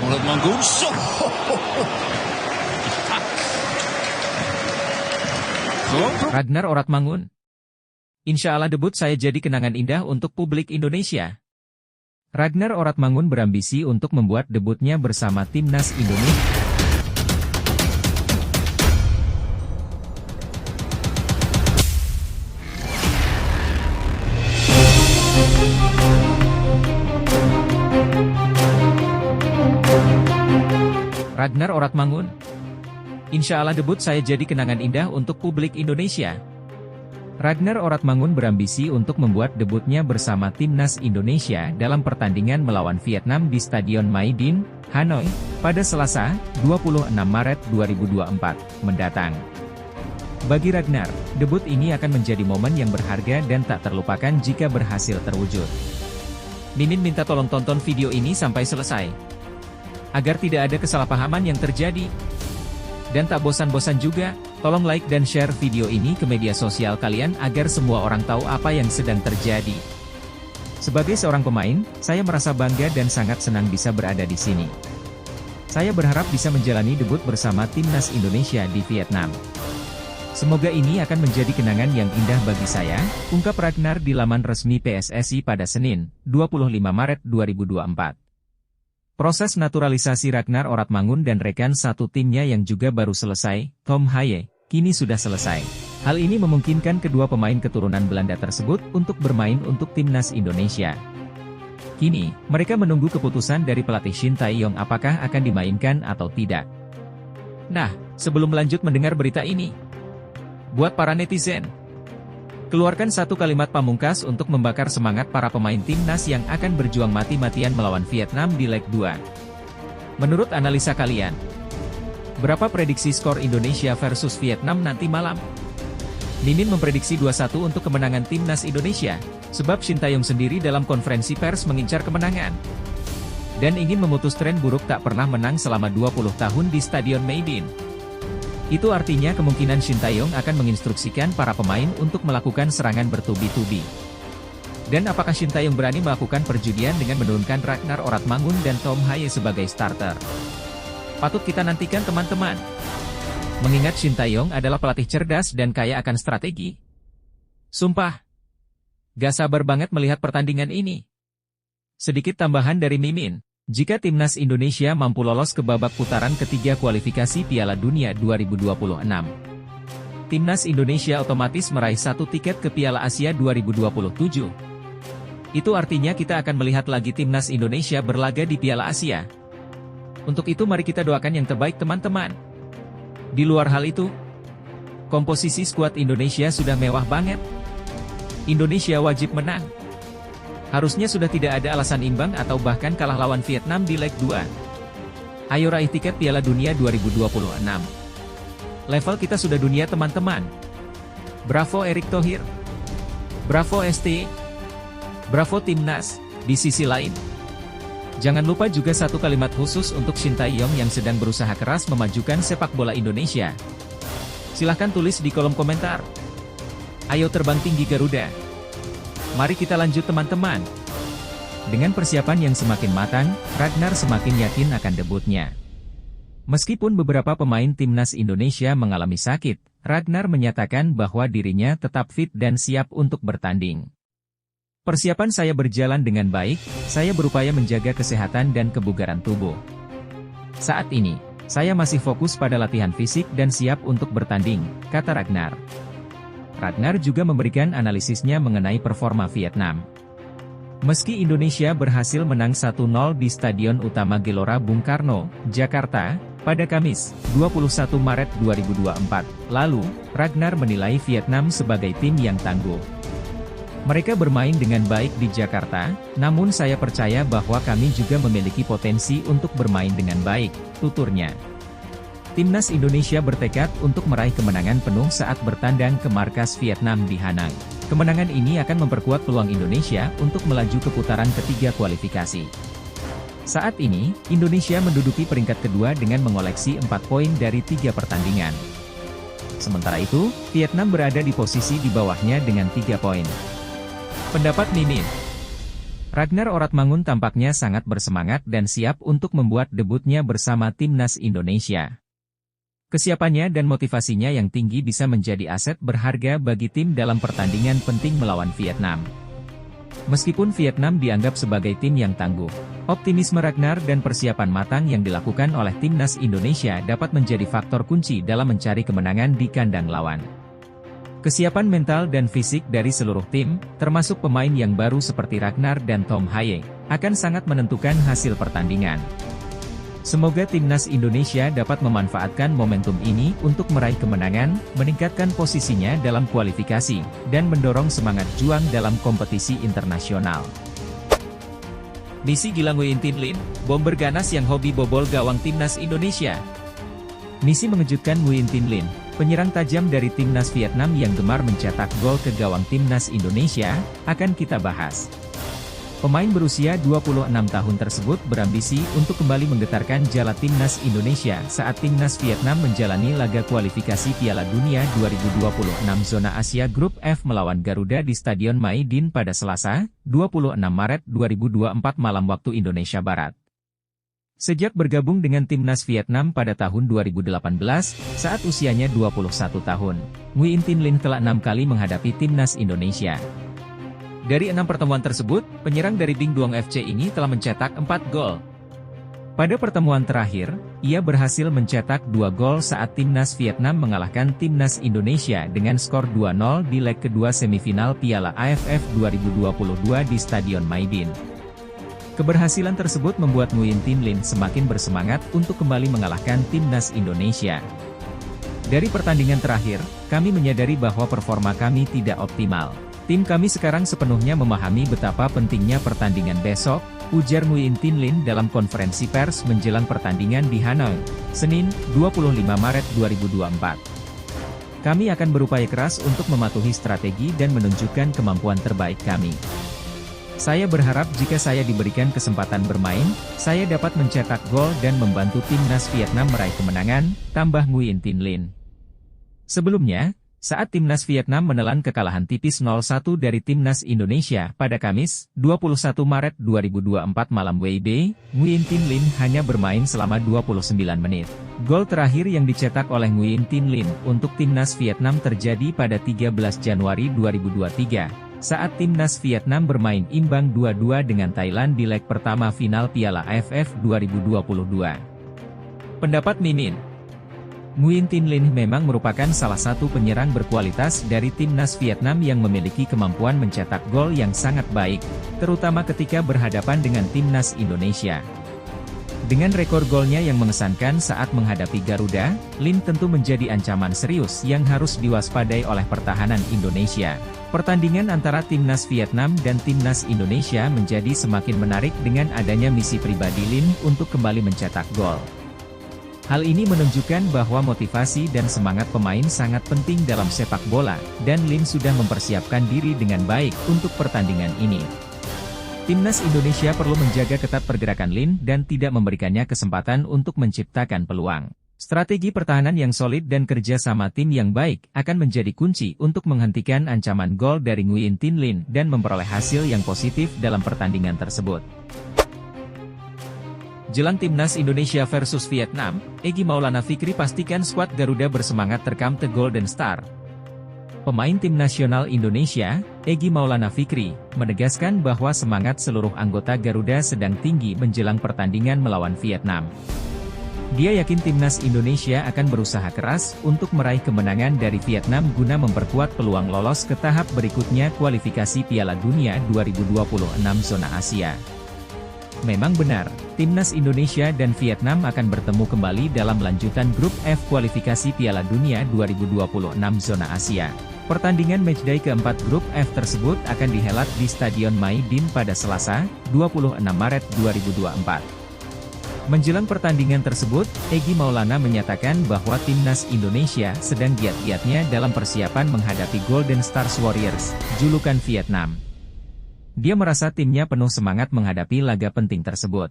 Manggun. Ragnar Oratmangun. Insya Allah debut saya jadi kenangan indah untuk publik Indonesia. Ragnar Oratmangun berambisi untuk membuat debutnya bersama Timnas Indonesia. Ragnar Oratmangun. Insya Allah debut saya jadi kenangan indah untuk publik Indonesia. Ragnar Oratmangun berambisi untuk membuat debutnya bersama Timnas Indonesia dalam pertandingan melawan Vietnam di Stadion Mai Dinh, Hanoi, pada Selasa, 26 Maret 2024, mendatang. Bagi Ragnar, debut ini akan menjadi momen yang berharga dan tak terlupakan jika berhasil terwujud. Mimin minta tolong tonton video ini sampai selesai, agar tidak ada kesalahpahaman yang terjadi. Dan tak bosan-bosan juga, tolong like dan share video ini ke media sosial kalian agar semua orang tahu apa yang sedang terjadi. Sebagai seorang pemain, saya merasa bangga dan sangat senang bisa berada di sini. Saya berharap bisa menjalani debut bersama Timnas Indonesia di Vietnam. Semoga ini akan menjadi kenangan yang indah bagi saya, ungkap Ragnar di laman resmi PSSI pada Senin, 25 Maret 2024. Proses naturalisasi Ragnar Oratmangun dan rekan satu timnya yang juga baru selesai, Tom Haye, kini sudah selesai. Hal ini memungkinkan kedua pemain keturunan Belanda tersebut untuk bermain untuk Timnas Indonesia. Kini, mereka menunggu keputusan dari pelatih Shin Tae-yong apakah akan dimainkan atau tidak. Nah, sebelum lanjut mendengar berita ini, buat para netizen, keluarkan satu kalimat pamungkas untuk membakar semangat para pemain timnas yang akan berjuang mati-matian melawan Vietnam di leg 2. Menurut analisa kalian, berapa prediksi skor Indonesia versus Vietnam nanti malam? Mimin memprediksi 2-1 untuk kemenangan timnas Indonesia, sebab Shin Tae-yong sendiri dalam konferensi pers mengincar kemenangan. Dan ingin memutus tren buruk tak pernah menang selama 20 tahun di Stadion Mai Dinh. Itu artinya kemungkinan Shin Tae-yong akan menginstruksikan para pemain untuk melakukan serangan bertubi-tubi. Dan apakah Shin Tae-yong berani melakukan perjudian dengan menurunkan Ragnar Oratmangun dan Tom Haye sebagai starter? Patut kita nantikan teman-teman. Mengingat Shin Tae-yong adalah pelatih cerdas dan kaya akan strategi. Sumpah, gak sabar banget melihat pertandingan ini. Sedikit tambahan dari Mimin. Jika Timnas Indonesia mampu lolos ke babak putaran ketiga kualifikasi Piala Dunia 2026, Timnas Indonesia otomatis meraih satu tiket ke Piala Asia 2027. Itu artinya kita akan melihat lagi Timnas Indonesia berlaga di Piala Asia. Untuk itu mari kita doakan yang terbaik teman-teman. Di luar hal itu, komposisi skuad Indonesia sudah mewah banget. Indonesia wajib menang. Harusnya sudah tidak ada alasan imbang atau bahkan kalah lawan Vietnam di leg 2. Ayo raih tiket Piala Dunia 2026. Level kita sudah dunia teman-teman. Bravo Erick Thohir. Bravo ST. Bravo Timnas. Di sisi lain, jangan lupa juga satu kalimat khusus untuk Shin Tae-yong yang sedang berusaha keras memajukan sepak bola Indonesia. Silahkan tulis di kolom komentar. Ayo terbang tinggi Garuda. Mari kita lanjut teman-teman. Dengan persiapan yang semakin matang, Ragnar semakin yakin akan debutnya. Meskipun beberapa pemain Timnas Indonesia mengalami sakit, Ragnar menyatakan bahwa dirinya tetap fit dan siap untuk bertanding. Persiapan saya berjalan dengan baik, saya berupaya menjaga kesehatan dan kebugaran tubuh. Saat ini, saya masih fokus pada latihan fisik dan siap untuk bertanding, kata Ragnar. Ragnar juga memberikan analisisnya mengenai performa Vietnam. Meski Indonesia berhasil menang 1-0 di Stadion Utama Gelora Bung Karno, Jakarta, pada Kamis, 21 Maret 2024, lalu, Ragnar menilai Vietnam sebagai tim yang tangguh. Mereka bermain dengan baik di Jakarta, namun saya percaya bahwa kami juga memiliki potensi untuk bermain dengan baik, tuturnya. Timnas Indonesia bertekad untuk meraih kemenangan penuh saat bertandang ke markas Vietnam di Hanang. Kemenangan ini akan memperkuat peluang Indonesia untuk melaju ke putaran ketiga kualifikasi. Saat ini, Indonesia menduduki peringkat kedua dengan mengoleksi 4 poin dari 3 pertandingan. Sementara itu, Vietnam berada di posisi di bawahnya dengan 3 poin. Pendapat Mimin. Ragnar Oratmangun tampaknya sangat bersemangat dan siap untuk membuat debutnya bersama timnas Indonesia. Kesiapannya dan motivasinya yang tinggi bisa menjadi aset berharga bagi tim dalam pertandingan penting melawan Vietnam. Meskipun Vietnam dianggap sebagai tim yang tangguh, optimisme Ragnar dan persiapan matang yang dilakukan oleh timnas Indonesia dapat menjadi faktor kunci dalam mencari kemenangan di kandang lawan. Kesiapan mental dan fisik dari seluruh tim, termasuk pemain yang baru seperti Ragnar dan Tom Haye, akan sangat menentukan hasil pertandingan. Semoga timnas Indonesia dapat memanfaatkan momentum ini untuk meraih kemenangan, meningkatkan posisinya dalam kualifikasi, dan mendorong semangat juang dalam kompetisi internasional. Misi gila Nguyen Tin Linh, bomber ganas yang hobi bobol gawang timnas Indonesia. Misi mengejutkan Nguyen Tin Linh, penyerang tajam dari timnas Vietnam yang gemar mencetak gol ke gawang timnas Indonesia, akan kita bahas. Pemain berusia 26 tahun tersebut berambisi untuk kembali menggetarkan jala timnas Indonesia saat timnas Vietnam menjalani laga kualifikasi Piala Dunia 2026 zona Asia Grup F melawan Garuda di Stadion Maidin pada Selasa, 26 Maret 2024 malam waktu Indonesia Barat. Sejak bergabung dengan timnas Vietnam pada tahun 2018, saat usianya 21 tahun, Nguyen Tin Linh telah 6 kali menghadapi timnas Indonesia. Dari 6 pertemuan tersebut, penyerang dari Ding Duong FC ini telah mencetak 4 gol. Pada pertemuan terakhir, ia berhasil mencetak 2 gol saat timnas Vietnam mengalahkan timnas Indonesia dengan skor 2-0 di leg kedua semifinal Piala AFF 2022 di Stadion Maidin. Keberhasilan tersebut membuat Nguyen Tin Linh semakin bersemangat untuk kembali mengalahkan timnas Indonesia. Dari pertandingan terakhir, kami menyadari bahwa performa kami tidak optimal. Tim kami sekarang sepenuhnya memahami betapa pentingnya pertandingan besok, ujar Nguyen Tin Linh dalam konferensi pers menjelang pertandingan di Hanoi, Senin, 25 Maret 2024. Kami akan berupaya keras untuk mematuhi strategi dan menunjukkan kemampuan terbaik kami. Saya berharap jika saya diberikan kesempatan bermain, saya dapat mencetak gol dan membantu timnas Vietnam meraih kemenangan, tambah Nguyen Tin Linh. Sebelumnya, saat timnas Vietnam menelan kekalahan tipis 0-1 dari timnas Indonesia pada Kamis, 21 Maret 2024 malam WIB, Nguyen Tin Linh hanya bermain selama 29 menit. Gol terakhir yang dicetak oleh Nguyen Tin Linh untuk timnas Vietnam terjadi pada 13 Januari 2023, saat timnas Vietnam bermain imbang 2-2 dengan Thailand di leg pertama final Piala AFF 2022. Pendapat Mimin: Nguyen Tin Linh memang merupakan salah satu penyerang berkualitas dari timnas Vietnam yang memiliki kemampuan mencetak gol yang sangat baik, terutama ketika berhadapan dengan timnas Indonesia. Dengan rekor golnya yang mengesankan saat menghadapi Garuda, Linh tentu menjadi ancaman serius yang harus diwaspadai oleh pertahanan Indonesia. Pertandingan antara timnas Vietnam dan timnas Indonesia menjadi semakin menarik dengan adanya misi pribadi Linh untuk kembali mencetak gol. Hal ini menunjukkan bahwa motivasi dan semangat pemain sangat penting dalam sepak bola, dan Linh sudah mempersiapkan diri dengan baik untuk pertandingan ini. Timnas Indonesia perlu menjaga ketat pergerakan Linh dan tidak memberikannya kesempatan untuk menciptakan peluang. Strategi pertahanan yang solid dan kerja sama tim yang baik akan menjadi kunci untuk menghentikan ancaman gol dari Nguyen Tin Linh dan memperoleh hasil yang positif dalam pertandingan tersebut. Jelang timnas Indonesia versus Vietnam, Egy Maulana Fikri pastikan skuad Garuda bersemangat terekam The Golden Star. Pemain tim nasional Indonesia, Egy Maulana Fikri, menegaskan bahwa semangat seluruh anggota Garuda sedang tinggi menjelang pertandingan melawan Vietnam. Dia yakin timnas Indonesia akan berusaha keras untuk meraih kemenangan dari Vietnam guna memperkuat peluang lolos ke tahap berikutnya kualifikasi Piala Dunia 2026 zona Asia. Memang benar, timnas Indonesia dan Vietnam akan bertemu kembali dalam lanjutan grup F kualifikasi Piala Dunia 2026 zona Asia. Pertandingan matchday keempat grup F tersebut akan dihelat di Stadion Maidin pada Selasa, 26 Maret 2024. Menjelang pertandingan tersebut, Egy Maulana menyatakan bahwa timnas Indonesia sedang giat-giatnya dalam persiapan menghadapi Golden Stars Warriors, julukan Vietnam. Dia merasa timnya penuh semangat menghadapi laga penting tersebut.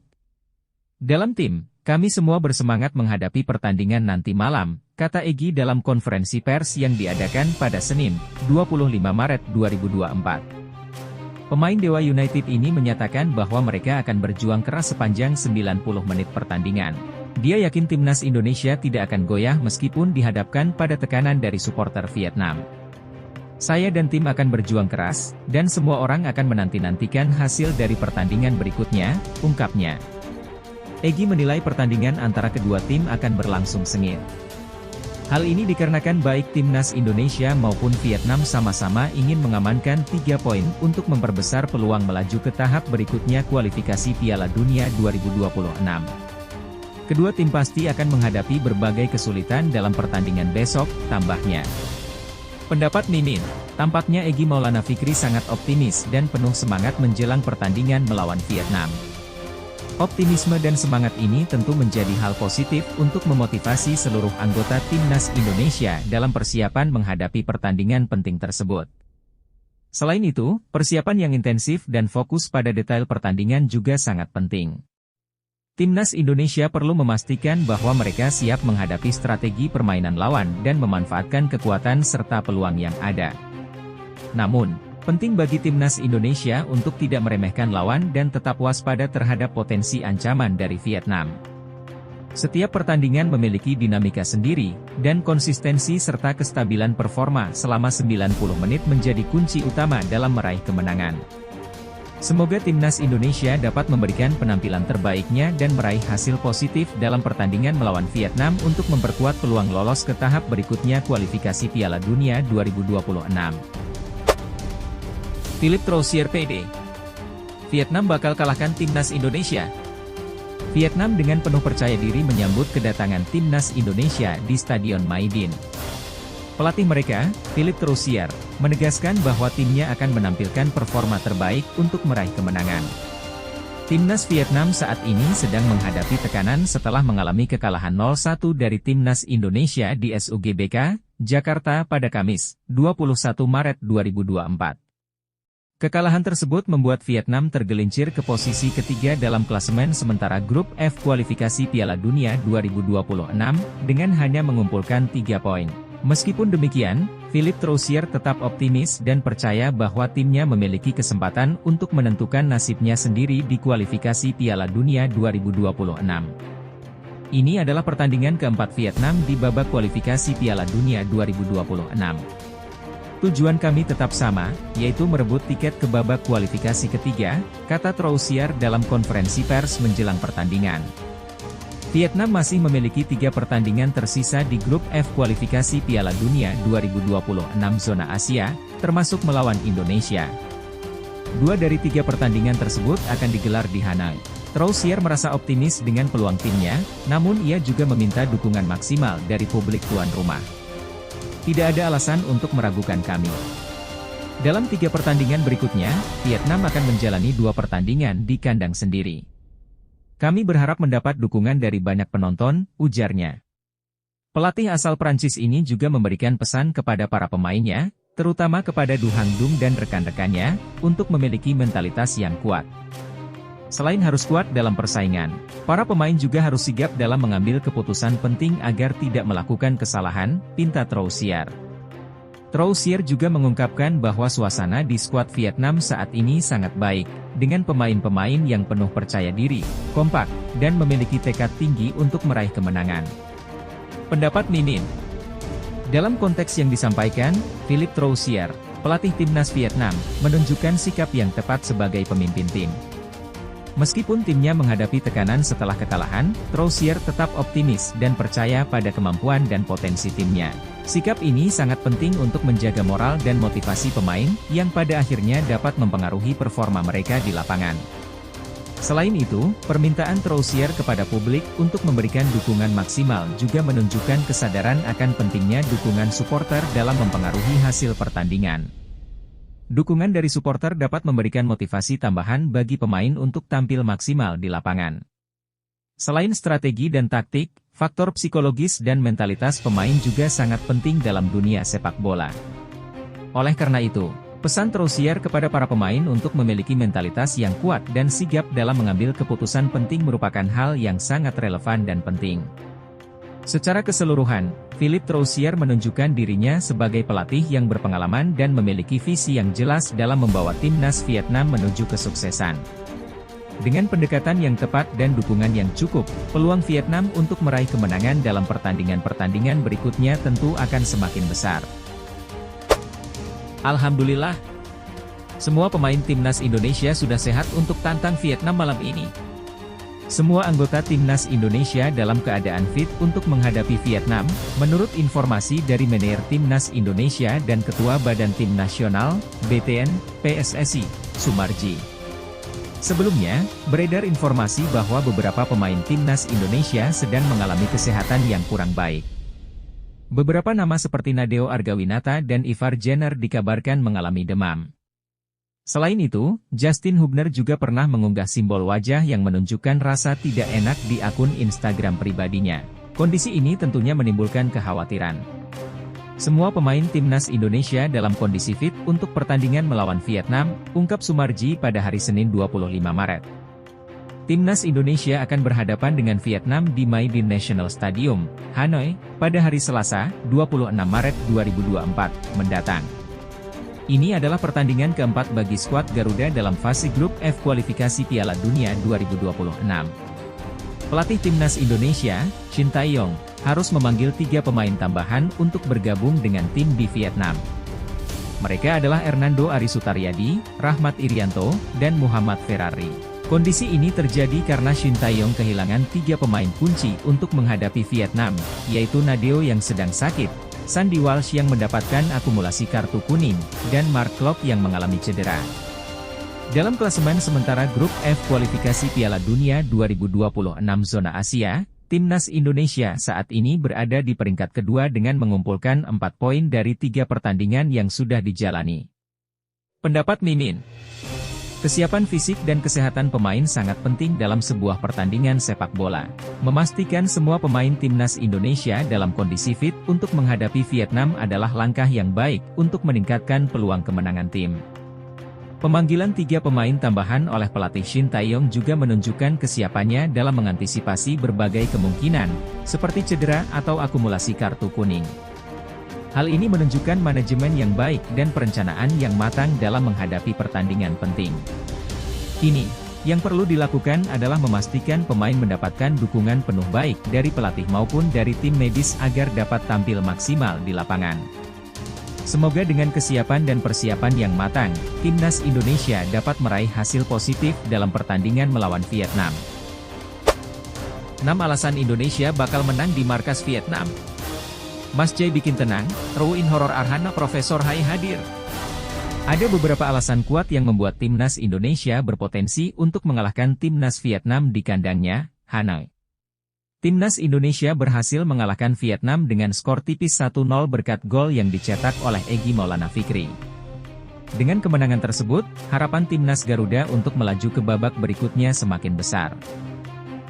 Dalam tim, kami semua bersemangat menghadapi pertandingan nanti malam, kata Egy dalam konferensi pers yang diadakan pada Senin, 25 Maret 2024. Pemain Dewa United ini menyatakan bahwa mereka akan berjuang keras sepanjang 90 menit pertandingan. Dia yakin timnas Indonesia tidak akan goyah meskipun dihadapkan pada tekanan dari supporter Vietnam. Saya dan tim akan berjuang keras, dan semua orang akan menanti-nantikan hasil dari pertandingan berikutnya, ungkapnya. Egy menilai pertandingan antara kedua tim akan berlangsung sengit. Hal ini dikarenakan baik timnas Indonesia maupun Vietnam sama-sama ingin mengamankan 3 poin untuk memperbesar peluang melaju ke tahap berikutnya kualifikasi Piala Dunia 2026. Kedua tim pasti akan menghadapi berbagai kesulitan dalam pertandingan besok, tambahnya. Pendapat Mimin, tampaknya Egy Maulana Fikri sangat optimis dan penuh semangat menjelang pertandingan melawan Vietnam. Optimisme dan semangat ini tentu menjadi hal positif untuk memotivasi seluruh anggota timnas Indonesia dalam persiapan menghadapi pertandingan penting tersebut. Selain itu, persiapan yang intensif dan fokus pada detail pertandingan juga sangat penting. Timnas Indonesia perlu memastikan bahwa mereka siap menghadapi strategi permainan lawan dan memanfaatkan kekuatan serta peluang yang ada. Namun, penting bagi timnas Indonesia untuk tidak meremehkan lawan dan tetap waspada terhadap potensi ancaman dari Vietnam. Setiap pertandingan memiliki dinamika sendiri, dan konsistensi serta kestabilan performa selama 90 menit menjadi kunci utama dalam meraih kemenangan. Semoga timnas Indonesia dapat memberikan penampilan terbaiknya dan meraih hasil positif dalam pertandingan melawan Vietnam untuk memperkuat peluang lolos ke tahap berikutnya kualifikasi Piala Dunia 2026. Philippe Troussier PD. Vietnam bakal kalahkan timnas Indonesia. Vietnam dengan penuh percaya diri menyambut kedatangan timnas Indonesia di Stadion Maidin. Pelatih mereka, Philippe Troussier, menegaskan bahwa timnya akan menampilkan performa terbaik untuk meraih kemenangan. Timnas Vietnam saat ini sedang menghadapi tekanan setelah mengalami kekalahan 0-1 dari timnas Indonesia di SUGBK, Jakarta pada Kamis, 21 Maret 2024. Kekalahan tersebut membuat Vietnam tergelincir ke posisi ketiga dalam klasemen sementara grup F kualifikasi Piala Dunia 2026, dengan hanya mengumpulkan 3 poin. Meskipun demikian, Philippe Troussier tetap optimis dan percaya bahwa timnya memiliki kesempatan untuk menentukan nasibnya sendiri di kualifikasi Piala Dunia 2026. Ini adalah pertandingan keempat Vietnam di babak kualifikasi Piala Dunia 2026. Tujuan kami tetap sama, yaitu merebut tiket ke babak kualifikasi ketiga, kata Troussier dalam konferensi pers menjelang pertandingan. Vietnam masih memiliki 3 pertandingan tersisa di grup F kualifikasi Piala Dunia 2026 zona Asia, termasuk melawan Indonesia. 2 dari 3 pertandingan tersebut akan digelar di Hanoi. Troussier merasa optimis dengan peluang timnya, namun ia juga meminta dukungan maksimal dari publik tuan rumah. Tidak ada alasan untuk meragukan kami. Dalam 3 pertandingan berikutnya, Vietnam akan menjalani 2 pertandingan di kandang sendiri. Kami berharap mendapat dukungan dari banyak penonton, ujarnya. Pelatih asal Prancis ini juga memberikan pesan kepada para pemainnya, terutama kepada Du Hang Dung dan rekan-rekannya, untuk memiliki mentalitas yang kuat. Selain harus kuat dalam persaingan, para pemain juga harus sigap dalam mengambil keputusan penting agar tidak melakukan kesalahan, pinta Troussier. Troussier juga mengungkapkan bahwa suasana di skuad Vietnam saat ini sangat baik, dengan pemain-pemain yang penuh percaya diri, kompak, dan memiliki tekad tinggi untuk meraih kemenangan. Pendapat Mimin. Dalam konteks yang disampaikan, Philippe Troussier, pelatih timnas Vietnam, menunjukkan sikap yang tepat sebagai pemimpin tim. Meskipun timnya menghadapi tekanan setelah kekalahan, Troussier tetap optimis dan percaya pada kemampuan dan potensi timnya. Sikap ini sangat penting untuk menjaga moral dan motivasi pemain, yang pada akhirnya dapat mempengaruhi performa mereka di lapangan. Selain itu, permintaan Troussier kepada publik untuk memberikan dukungan maksimal juga menunjukkan kesadaran akan pentingnya dukungan supporter dalam mempengaruhi hasil pertandingan. Dukungan dari supporter dapat memberikan motivasi tambahan bagi pemain untuk tampil maksimal di lapangan. Selain strategi dan taktik, faktor psikologis dan mentalitas pemain juga sangat penting dalam dunia sepak bola. Oleh karena itu, pesan Troussier kepada para pemain untuk memiliki mentalitas yang kuat dan sigap dalam mengambil keputusan penting merupakan hal yang sangat relevan dan penting. Secara keseluruhan, Philippe Troussier menunjukkan dirinya sebagai pelatih yang berpengalaman dan memiliki visi yang jelas dalam membawa timnas Vietnam menuju kesuksesan. Dengan pendekatan yang tepat dan dukungan yang cukup, peluang Vietnam untuk meraih kemenangan dalam pertandingan-pertandingan berikutnya tentu akan semakin besar. Alhamdulillah, semua pemain timnas Indonesia sudah sehat untuk tantang Vietnam malam ini. Semua anggota timnas Indonesia dalam keadaan fit untuk menghadapi Vietnam, menurut informasi dari manajer timnas Indonesia dan Ketua Badan Tim Nasional, BTN, PSSI, Sumarji. Sebelumnya, beredar informasi bahwa beberapa pemain timnas Indonesia sedang mengalami kesehatan yang kurang baik. Beberapa nama seperti Nadeo Argawinata dan Ivar Jenner dikabarkan mengalami demam. Selain itu, Justin Hubner juga pernah mengunggah simbol wajah yang menunjukkan rasa tidak enak di akun Instagram pribadinya. Kondisi ini tentunya menimbulkan kekhawatiran. Semua pemain timnas Indonesia dalam kondisi fit untuk pertandingan melawan Vietnam, ungkap Sumarji pada hari Senin 25 Maret. Timnas Indonesia akan berhadapan dengan Vietnam di My Dinh National Stadium, Hanoi, pada hari Selasa, 26 Maret 2024, mendatang. Ini adalah pertandingan keempat bagi skuad Garuda dalam fase grup F kualifikasi Piala Dunia 2026. Pelatih timnas Indonesia, Shin Tae-yong, harus memanggil 3 pemain tambahan untuk bergabung dengan tim di Vietnam. Mereka adalah Hernando Ari Sutaryadi, Rahmat Irianto, dan Muhammad Ferrari. Kondisi ini terjadi karena Shin Tae-yong kehilangan 3 pemain kunci untuk menghadapi Vietnam, yaitu Nadeo yang sedang sakit, Sandy Walsh yang mendapatkan akumulasi kartu kuning, dan Mark Klok yang mengalami cedera. Dalam klasemen sementara grup F kualifikasi Piala Dunia 2026 zona Asia, timnas Indonesia saat ini berada di peringkat kedua dengan mengumpulkan 4 poin dari 3 pertandingan yang sudah dijalani. Pendapat Mimin: kesiapan fisik dan kesehatan pemain sangat penting dalam sebuah pertandingan sepak bola. Memastikan semua pemain timnas Indonesia dalam kondisi fit untuk menghadapi Vietnam adalah langkah yang baik untuk meningkatkan peluang kemenangan tim. Pemanggilan 3 pemain tambahan oleh pelatih Shin Tae-yong juga menunjukkan kesiapannya dalam mengantisipasi berbagai kemungkinan, seperti cedera atau akumulasi kartu kuning. Hal ini menunjukkan manajemen yang baik dan perencanaan yang matang dalam menghadapi pertandingan penting. Kini, yang perlu dilakukan adalah memastikan pemain mendapatkan dukungan penuh baik dari pelatih maupun dari tim medis agar dapat tampil maksimal di lapangan. Semoga dengan kesiapan dan persiapan yang matang, timnas Indonesia dapat meraih hasil positif dalam pertandingan melawan Vietnam. 6 alasan Indonesia bakal menang di markas Vietnam. Mas Jai bikin tenang, Ruin Horor Arhana Profesor Hai hadir. Ada beberapa alasan kuat yang membuat timnas Indonesia berpotensi untuk mengalahkan timnas Vietnam di kandangnya, Hanoi. Timnas Indonesia berhasil mengalahkan Vietnam dengan skor tipis 1-0 berkat gol yang dicetak oleh Egy Maulana Fikri. Dengan kemenangan tersebut, harapan timnas Garuda untuk melaju ke babak berikutnya semakin besar.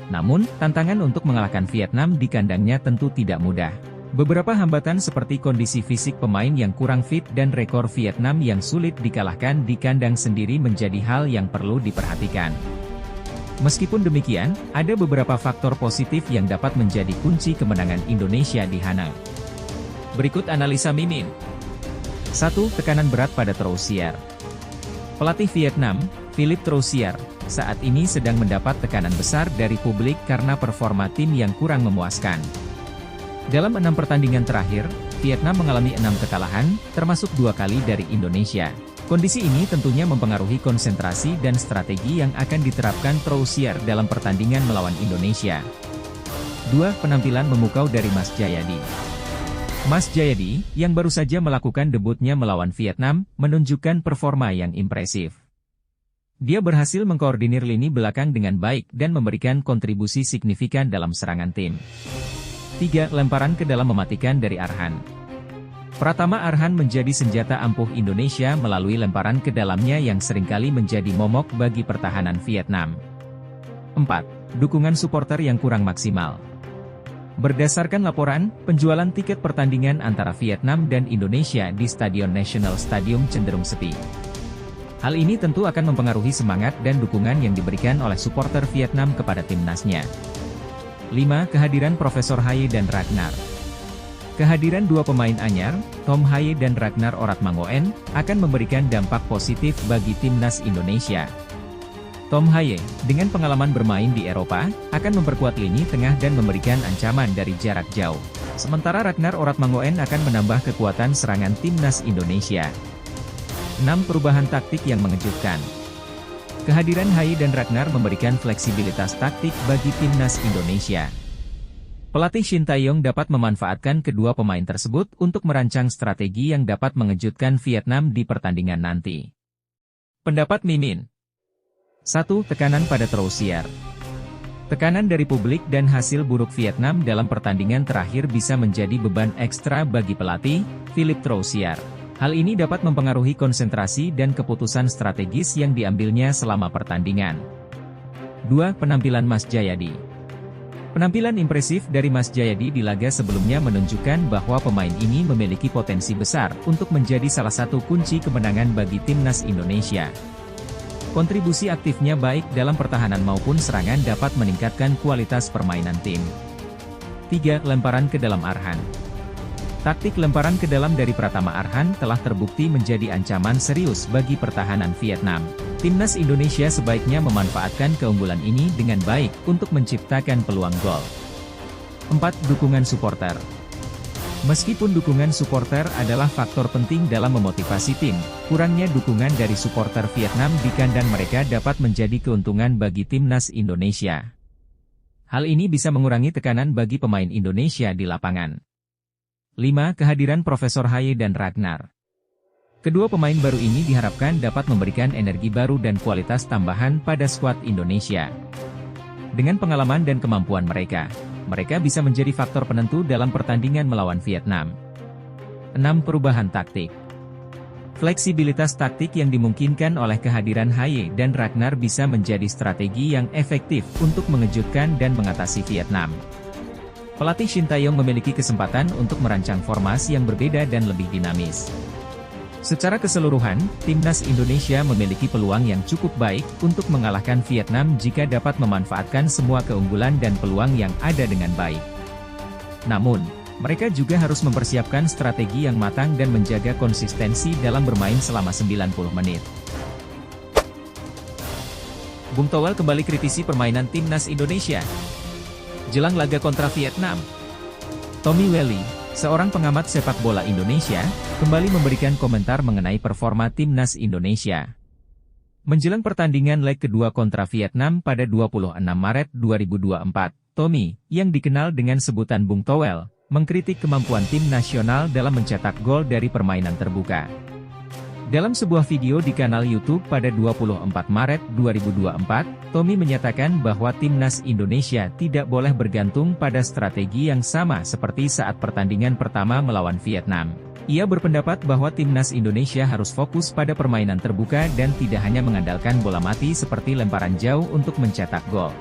Namun, tantangan untuk mengalahkan Vietnam di kandangnya tentu tidak mudah. Beberapa hambatan seperti kondisi fisik pemain yang kurang fit dan rekor Vietnam yang sulit dikalahkan di kandang sendiri menjadi hal yang perlu diperhatikan. Meskipun demikian, ada beberapa faktor positif yang dapat menjadi kunci kemenangan Indonesia di Hanoi. Berikut analisa Mimin. 1. Tekanan berat pada Troussier. Pelatih Vietnam, Philippe Troussier, saat ini sedang mendapat tekanan besar dari publik karena performa tim yang kurang memuaskan. Dalam 6 pertandingan terakhir, Vietnam mengalami 6 kekalahan, termasuk 2 kali dari Indonesia. Kondisi ini tentunya mempengaruhi konsentrasi dan strategi yang akan diterapkan Troussier dalam pertandingan melawan Indonesia. 2. Penampilan memukau dari Mas Jayadi. Mas Jayadi, yang baru saja melakukan debutnya melawan Vietnam, menunjukkan performa yang impresif. Dia berhasil mengkoordinir lini belakang dengan baik dan memberikan kontribusi signifikan dalam serangan tim. 3. Lemparan ke dalam mematikan dari Arhan. Pratama Arhan menjadi senjata ampuh Indonesia melalui lemparan ke dalamnya yang seringkali menjadi momok bagi pertahanan Vietnam. 4. Dukungan supporter yang kurang maksimal. Berdasarkan laporan, penjualan tiket pertandingan antara Vietnam dan Indonesia di Stadion National Stadium cenderung sepi. Hal ini tentu akan mempengaruhi semangat dan dukungan yang diberikan oleh supporter Vietnam kepada timnasnya. 5. Kehadiran Profesor Hai dan Ragnar. Kehadiran dua pemain anyar, Tom Haye dan Ragnar Oratmangoen, akan memberikan dampak positif bagi timnas Indonesia. Tom Haye, dengan pengalaman bermain di Eropa, akan memperkuat lini tengah dan memberikan ancaman dari jarak jauh. Sementara Ragnar Oratmangoen akan menambah kekuatan serangan timnas Indonesia. 6 perubahan taktik yang mengejutkan. Kehadiran Haye dan Ragnar memberikan fleksibilitas taktik bagi timnas Indonesia. Pelatih Shin Tae-yong dapat memanfaatkan kedua pemain tersebut untuk merancang strategi yang dapat mengejutkan Vietnam di pertandingan nanti. Pendapat Mimin. 1. Tekanan pada Troussier. Tekanan dari publik dan hasil buruk Vietnam dalam pertandingan terakhir bisa menjadi beban ekstra bagi pelatih, Philippe Troussier. Hal ini dapat mempengaruhi konsentrasi dan keputusan strategis yang diambilnya selama pertandingan. 2. Penampilan Mas Jayadi. Penampilan impresif dari Mas Jayadi di laga sebelumnya menunjukkan bahwa pemain ini memiliki potensi besar untuk menjadi salah satu kunci kemenangan bagi timnas Indonesia. Kontribusi aktifnya baik dalam pertahanan maupun serangan dapat meningkatkan kualitas permainan tim. 3. Lemparan ke dalam Arhan. Taktik lemparan ke dalam dari Pratama Arhan telah terbukti menjadi ancaman serius bagi pertahanan Vietnam. Timnas Indonesia sebaiknya memanfaatkan keunggulan ini dengan baik untuk menciptakan peluang gol. 4. Dukungan supporter. Meskipun dukungan supporter adalah faktor penting dalam memotivasi tim, kurangnya dukungan dari supporter Vietnam di kandang mereka dapat menjadi keuntungan bagi timnas Indonesia. Hal ini bisa mengurangi tekanan bagi pemain Indonesia di lapangan. 5. Kehadiran Profesor Haye dan Ragnar. Kedua pemain baru ini diharapkan dapat memberikan energi baru dan kualitas tambahan pada skuad Indonesia. Dengan pengalaman dan kemampuan mereka bisa menjadi faktor penentu dalam pertandingan melawan Vietnam. 6. Perubahan taktik. Fleksibilitas taktik yang dimungkinkan oleh kehadiran Haye dan Ragnar bisa menjadi strategi yang efektif untuk mengejutkan dan mengatasi Vietnam. Pelatih Shin Tae-yong memiliki kesempatan untuk merancang formasi yang berbeda dan lebih dinamis. Secara keseluruhan, timnas Indonesia memiliki peluang yang cukup baik untuk mengalahkan Vietnam jika dapat memanfaatkan semua keunggulan dan peluang yang ada dengan baik. Namun, mereka juga harus mempersiapkan strategi yang matang dan menjaga konsistensi dalam bermain selama 90 menit. Bung Toel kembali kritisi permainan timnas Indonesia jelang laga kontra Vietnam. Tommy Welly, seorang pengamat sepak bola Indonesia, kembali memberikan komentar mengenai performa timnas Indonesia. Menjelang pertandingan leg kedua kontra Vietnam pada 26 Maret 2024, Tommy, yang dikenal dengan sebutan Bung Toel, mengkritik kemampuan tim nasional dalam mencetak gol dari permainan terbuka. Dalam sebuah video di kanal YouTube pada 24 Maret 2024, Tommy menyatakan bahwa timnas Indonesia tidak boleh bergantung pada strategi yang sama seperti saat pertandingan pertama melawan Vietnam. Ia berpendapat bahwa timnas Indonesia harus fokus pada permainan terbuka dan tidak hanya mengandalkan bola mati seperti lemparan jauh untuk mencetak gol.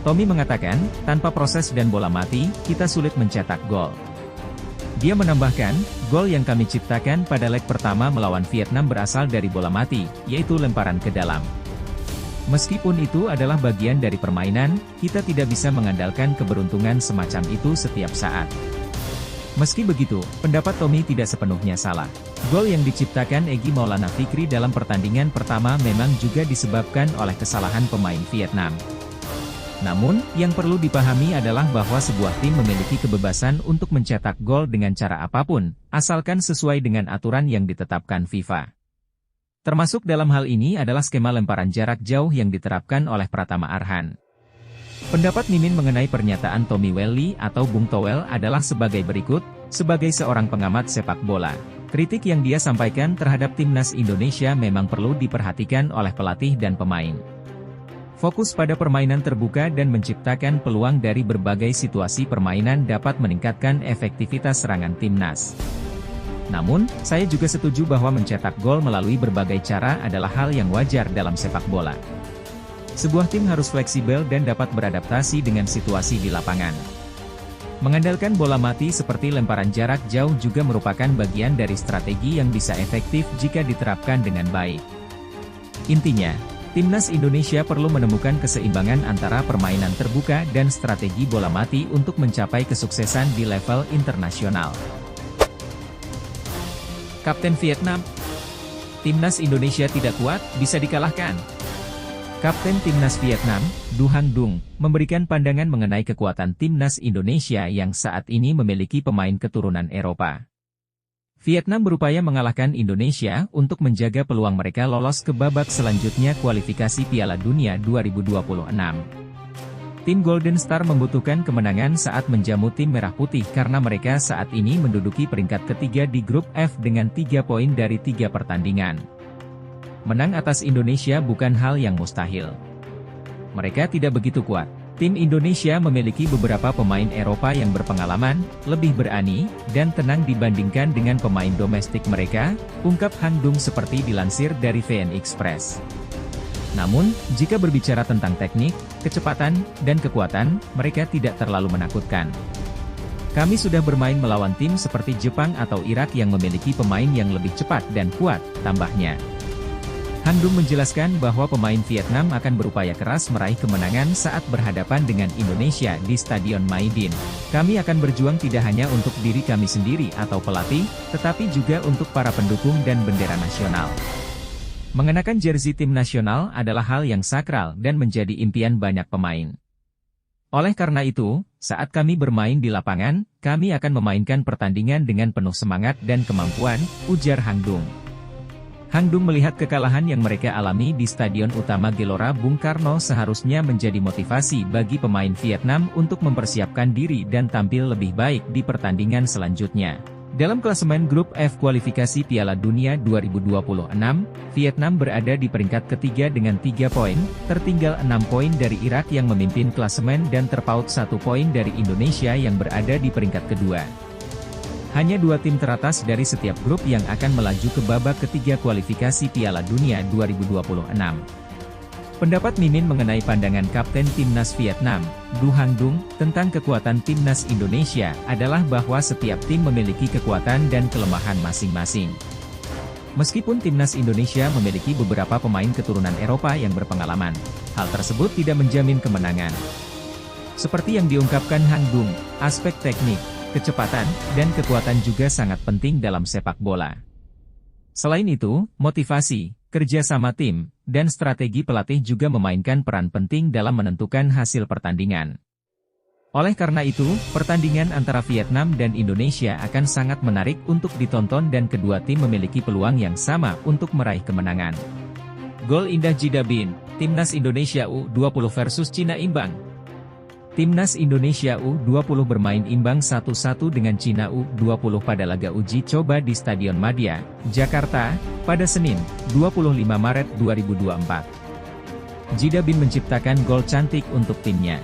Tommy mengatakan, tanpa proses dan bola mati, kita sulit mencetak gol. Dia menambahkan, gol yang kami ciptakan pada leg pertama melawan Vietnam berasal dari bola mati, yaitu lemparan ke dalam. Meskipun itu adalah bagian dari permainan, kita tidak bisa mengandalkan keberuntungan semacam itu setiap saat. Meski begitu, pendapat Tommy tidak sepenuhnya salah. Gol yang diciptakan Egy Maulana Fikri dalam pertandingan pertama memang juga disebabkan oleh kesalahan pemain Vietnam. Namun, yang perlu dipahami adalah bahwa sebuah tim memiliki kebebasan untuk mencetak gol dengan cara apapun, asalkan sesuai dengan aturan yang ditetapkan FIFA. Termasuk dalam hal ini adalah skema lemparan jarak jauh yang diterapkan oleh Pratama Arhan. Pendapat Mimin mengenai pernyataan Tommy Welly atau Bung Toel adalah sebagai berikut, sebagai seorang pengamat sepak bola. Kritik yang dia sampaikan terhadap timnas Indonesia memang perlu diperhatikan oleh pelatih dan pemain. Fokus pada permainan terbuka dan menciptakan peluang dari berbagai situasi permainan dapat meningkatkan efektivitas serangan timnas. Namun, saya juga setuju bahwa mencetak gol melalui berbagai cara adalah hal yang wajar dalam sepak bola. Sebuah tim harus fleksibel dan dapat beradaptasi dengan situasi di lapangan. Mengandalkan bola mati seperti lemparan jarak jauh juga merupakan bagian dari strategi yang bisa efektif jika diterapkan dengan baik. Intinya, Timnas Indonesia perlu menemukan keseimbangan antara permainan terbuka dan strategi bola mati untuk mencapai kesuksesan di level internasional. Kapten Vietnam. Timnas Indonesia tidak kuat, bisa dikalahkan. Kapten Timnas Vietnam, Du Hang Dung, memberikan pandangan mengenai kekuatan Timnas Indonesia yang saat ini memiliki pemain keturunan Eropa. Vietnam berupaya mengalahkan Indonesia untuk menjaga peluang mereka lolos ke babak selanjutnya kualifikasi Piala Dunia 2026. Tim Golden Star membutuhkan kemenangan saat menjamu tim Merah Putih karena mereka saat ini menduduki peringkat ketiga di grup F dengan 3 poin dari 3 pertandingan. Menang atas Indonesia bukan hal yang mustahil. Mereka tidak begitu kuat. Tim Indonesia memiliki beberapa pemain Eropa yang berpengalaman, lebih berani, dan tenang dibandingkan dengan pemain domestik mereka, ungkap Hang Dung seperti dilansir dari VN Express. Namun, jika berbicara tentang teknik, kecepatan, dan kekuatan, mereka tidak terlalu menakutkan. Kami sudah bermain melawan tim seperti Jepang atau Irak yang memiliki pemain yang lebih cepat dan kuat, tambahnya. Hang Dung menjelaskan bahwa pemain Vietnam akan berupaya keras meraih kemenangan saat berhadapan dengan Indonesia di Stadion Maidin. Kami akan berjuang tidak hanya untuk diri kami sendiri atau pelatih, tetapi juga untuk para pendukung dan bendera nasional. Mengenakan jersey tim nasional adalah hal yang sakral dan menjadi impian banyak pemain. Oleh karena itu, saat kami bermain di lapangan, kami akan memainkan pertandingan dengan penuh semangat dan kemampuan, ujar Hang Dung. Hang Dung melihat kekalahan yang mereka alami di Stadion Utama Gelora Bung Karno seharusnya menjadi motivasi bagi pemain Vietnam untuk mempersiapkan diri dan tampil lebih baik di pertandingan selanjutnya. Dalam klasemen grup F kualifikasi Piala Dunia 2026, Vietnam berada di peringkat ketiga dengan 3 poin, tertinggal 6 poin dari Irak yang memimpin klasemen dan terpaut 1 poin dari Indonesia yang berada di peringkat kedua. Hanya 2 tim teratas dari setiap grup yang akan melaju ke babak ketiga kualifikasi Piala Dunia 2026. Pendapat Mimin mengenai pandangan Kapten Timnas Vietnam, Du Hang Dung, tentang kekuatan Timnas Indonesia adalah bahwa setiap tim memiliki kekuatan dan kelemahan masing-masing. Meskipun Timnas Indonesia memiliki beberapa pemain keturunan Eropa yang berpengalaman, hal tersebut tidak menjamin kemenangan. Seperti yang diungkapkan Hang Dung, aspek teknik, kecepatan, dan kekuatan juga sangat penting dalam sepak bola. Selain itu, motivasi, kerja sama tim, dan strategi pelatih juga memainkan peran penting dalam menentukan hasil pertandingan. Oleh karena itu, pertandingan antara Vietnam dan Indonesia akan sangat menarik untuk ditonton dan kedua tim memiliki peluang yang sama untuk meraih kemenangan. Gol indah Jida Bin, Timnas Indonesia U20 versus Cina imbang. Timnas Indonesia U20 bermain imbang 1-1 dengan Cina U20 pada laga uji coba di Stadion Madia, Jakarta, pada Senin, 25 Maret 2024. Jida Bin menciptakan gol cantik untuk timnya.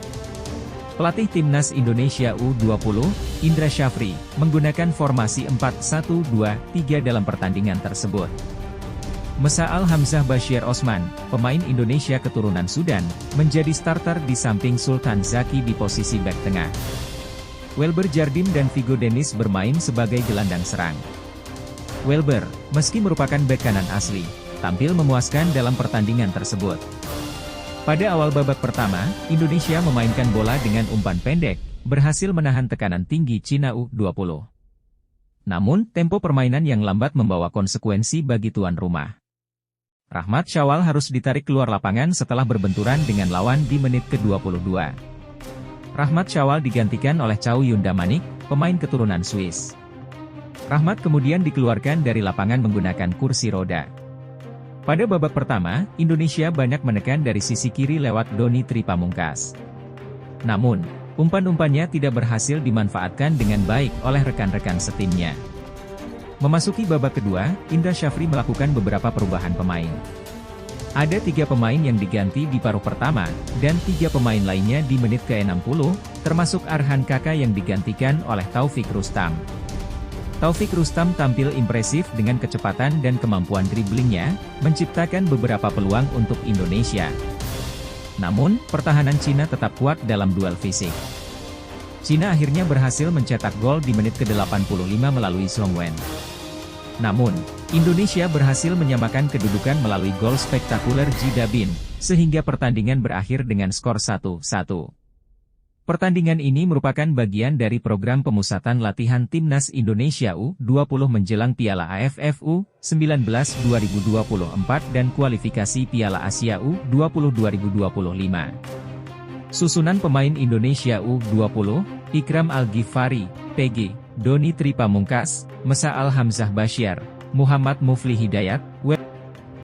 Pelatih Timnas Indonesia U20, Indra Syafri, menggunakan formasi 4-1-2-3 dalam pertandingan tersebut. Mesa'al Hamzah Bashir Osman, pemain Indonesia keturunan Sudan, menjadi starter di samping Sultan Zaki di posisi bek tengah. Welber Jardim dan Vigo Dennis bermain sebagai gelandang serang. Welber, meski merupakan bek kanan asli, tampil memuaskan dalam pertandingan tersebut. Pada awal babak pertama, Indonesia memainkan bola dengan umpan pendek, berhasil menahan tekanan tinggi Cina U20. Namun, tempo permainan yang lambat membawa konsekuensi bagi tuan rumah. Rahmat Syawal harus ditarik keluar lapangan setelah berbenturan dengan lawan di menit ke-22. Rahmat Syawal digantikan oleh Chow Yun Damanik, pemain keturunan Swiss. Rahmat kemudian dikeluarkan dari lapangan menggunakan kursi roda. Pada babak pertama, Indonesia banyak menekan dari sisi kiri lewat Doni Tri Pamungkas. Namun, umpan-umpannya tidak berhasil dimanfaatkan dengan baik oleh rekan-rekan setimnya. Memasuki babak kedua, Indra Syafri melakukan beberapa perubahan pemain. Ada 3 pemain yang diganti di paruh pertama, dan 3 pemain lainnya di menit ke-60, termasuk Arhan Kaka yang digantikan oleh Taufik Rustam. Taufik Rustam tampil impresif dengan kecepatan dan kemampuan driblingnya, menciptakan beberapa peluang untuk Indonesia. Namun, pertahanan Cina tetap kuat dalam duel fisik. Cina akhirnya berhasil mencetak gol di menit ke-85 melalui Song Wen. Namun, Indonesia berhasil menyamakan kedudukan melalui gol spektakuler Djida Bin, sehingga pertandingan berakhir dengan skor 1-1. Pertandingan ini merupakan bagian dari program pemusatan latihan Timnas Indonesia U20 menjelang Piala AFF U19 2024 dan kualifikasi Piala Asia U20 2025. Susunan pemain Indonesia U20, Ikram Al-Ghifari, PG, Doni Tripamungkas, Mesa Al-Hamzah Bashir, Muhammad Mufli Hidayat,